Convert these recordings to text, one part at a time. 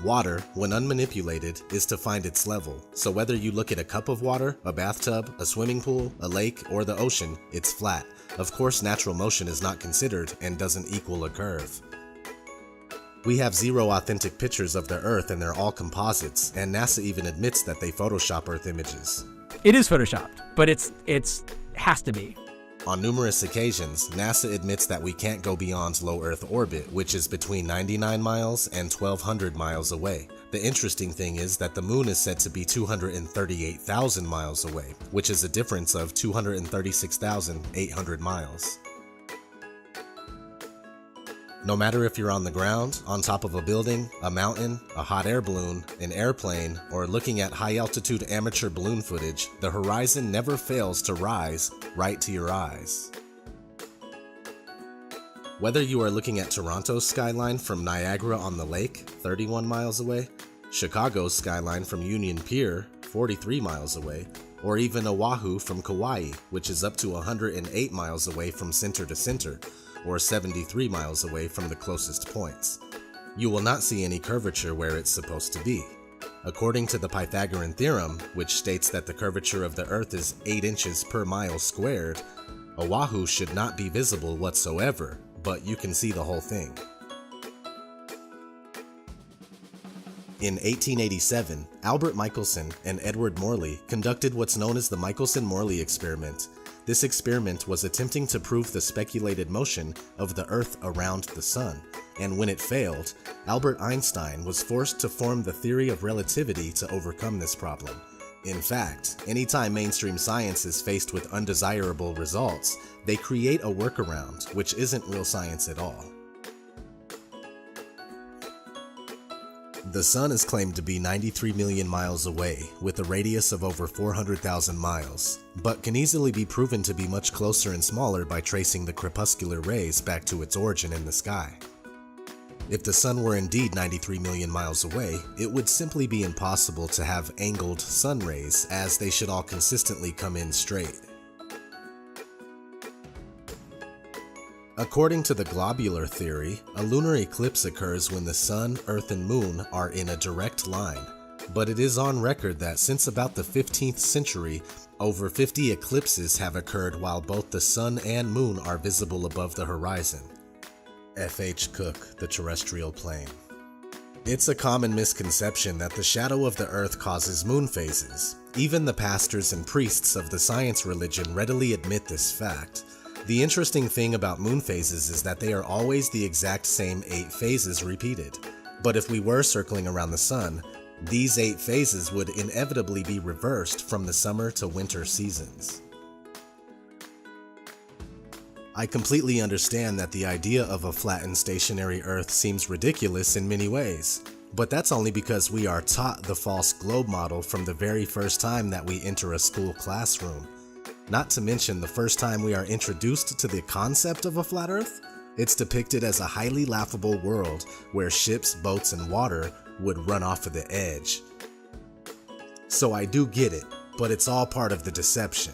Water, when unmanipulated, is to find its level, so whether you look at a cup of water, a bathtub, a swimming pool, a lake, or the ocean, it's flat. Of course, natural motion is not considered and doesn't equal a curve. We have 0 authentic pictures of the Earth and they're all composites, and NASA even admits that they Photoshop Earth images. It is Photoshopped, but it's has to be. On numerous occasions, NASA admits that we can't go beyond low Earth orbit, which is between 99 miles and 1,200 miles away. The interesting thing is that the moon is said to be 238,000 miles away, which is a difference of 236,800 miles. No matter if you're on the ground, on top of a building, a mountain, a hot air balloon, an airplane, or looking at high-altitude amateur balloon footage, the horizon never fails to rise right to your eyes. Whether you are looking at Toronto's skyline from Niagara on the lake, 31 miles away, Chicago's skyline from Union Pier, 43 miles away, or even Oahu from Kauai, which is up to 108 miles away from center to center, or 73 miles away from the closest points. You will not see any curvature where it's supposed to be. According to the Pythagorean theorem, which states that the curvature of the Earth is 8 inches per mile squared, Oahu should not be visible whatsoever, but you can see the whole thing. In 1887, Albert Michelson and Edward Morley conducted what's known as the Michelson-Morley experiment. This experiment was attempting to prove the speculated motion of the Earth around the Sun, and when it failed, Albert Einstein was forced to form the theory of relativity to overcome this problem. In fact, anytime mainstream science is faced with undesirable results, they create a workaround, which isn't real science at all. The Sun is claimed to be 93 million miles away, with a radius of over 400,000 miles, but can easily be proven to be much closer and smaller by tracing the crepuscular rays back to its origin in the sky. If the Sun were indeed 93 million miles away, it would simply be impossible to have angled sun rays, as they should all consistently come in straight. According to the globular theory, a lunar eclipse occurs when the Sun, Earth, and Moon are in a direct line, but it is on record that since about the 15th century, over 50 eclipses have occurred while both the Sun and Moon are visible above the horizon. F.H. Cook, The Terrestrial Plane. It's a common misconception that the shadow of the Earth causes moon phases. Even the pastors and priests of the science religion readily admit this fact. The interesting thing about moon phases is that they are always the exact same 8 phases repeated. But if we were circling around the Sun, these 8 phases would inevitably be reversed from the summer to winter seasons. I completely understand that the idea of a flattened stationary Earth seems ridiculous in many ways, but that's only because we are taught the false globe model from the very first time that we enter a school classroom. Not to mention the first time we are introduced to the concept of a flat Earth, it's depicted as a highly laughable world where ships, boats, and water would run off of the edge. So I do get it, but it's all part of the deception.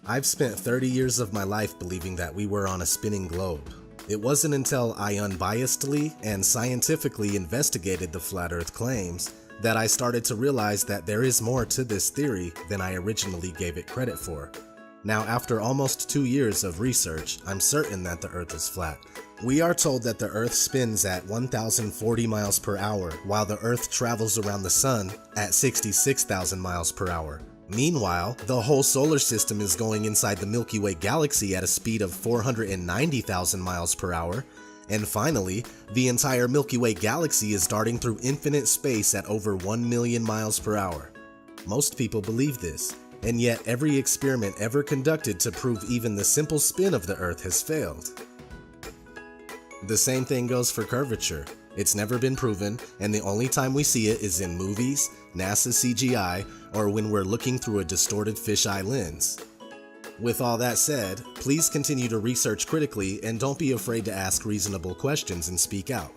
I've spent 30 years of my life believing that we were on a spinning globe. It wasn't until I unbiasedly and scientifically investigated the flat Earth claims that I started to realize that there is more to this theory than I originally gave it credit for. Now, after almost 2 years of research, I'm certain that the Earth is flat. We are told that the Earth spins at 1,040 miles per hour, while the Earth travels around the Sun at 66,000 miles per hour. Meanwhile, the whole solar system is going inside the Milky Way galaxy at a speed of 490,000 miles per hour. And finally, the entire Milky Way galaxy is darting through infinite space at over 1 million miles per hour. Most people believe this. And yet every experiment ever conducted to prove even the simple spin of the Earth has failed. The same thing goes for curvature. It's never been proven, and the only time we see it is in movies, NASA CGI, or when we're looking through a distorted fisheye lens. With all that said, please continue to research critically and don't be afraid to ask reasonable questions and speak out.